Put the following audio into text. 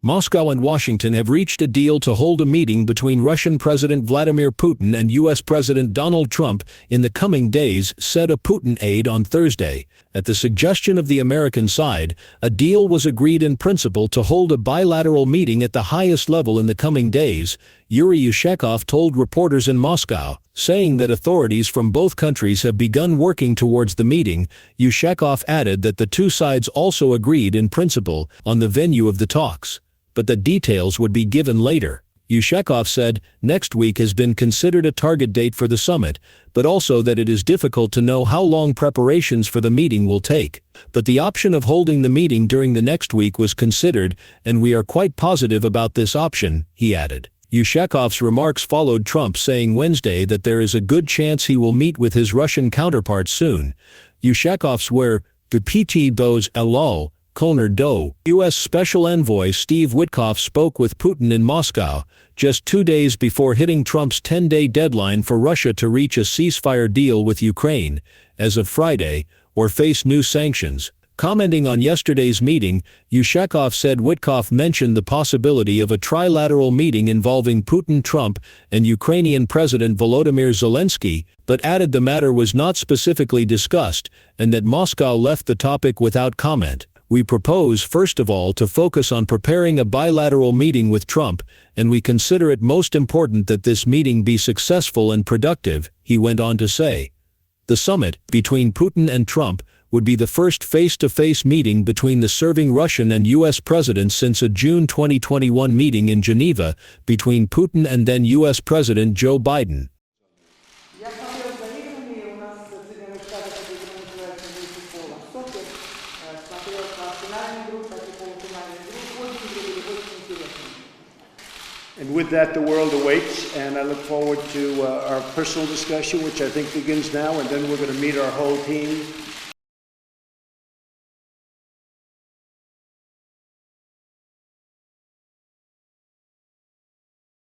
Moscow and Washington have reached a deal to hold a meeting between Russian President Vladimir Putin and U.S. President Donald Trump in the coming days, said a Putin aide on Thursday. At the suggestion of the American side, a deal was agreed in principle to hold a bilateral meeting at the highest level in the coming days, Yuri Ushakov told reporters in Moscow, saying that authorities from both countries have begun working towards the meeting. Ushakov added that the two sides also agreed in principle on the venue of the talks, but that details would be given later. Ushakov said, next week has been considered a target date for the summit, but also that it is difficult to know how long preparations for the meeting will take. But the option of holding the meeting during the next week was considered, and we are quite positive about this option, he added. Ushakov's remarks followed Trump saying Wednesday that there is a good chance he will meet with his Russian counterpart soon. Ushakov's were, "Petit dos allo, Kolner do." U.S. Special Envoy Steve Witkoff spoke with Putin in Moscow, just 2 days before hitting Trump's 10-day deadline for Russia to reach a ceasefire deal with Ukraine, as of Friday, or face new sanctions. Commenting on yesterday's meeting, Ushakov said Witkoff mentioned the possibility of a trilateral meeting involving Putin, Trump, and Ukrainian President Volodymyr Zelenskiy, but added the matter was not specifically discussed, and that Moscow left the topic without comment. "We propose, first of all, to focus on preparing a bilateral meeting with Trump, and we consider it most important that this meeting be successful and productive," he went on to say. The summit, between Putin and Trump, would be the first face-to-face meeting between the serving Russian and U.S. presidents since a June 2021 meeting in Geneva between Putin and then U.S. President Joe Biden. And with that, the world awaits, and I look forward to our personal discussion, which I think begins now, and then we're going to meet our whole team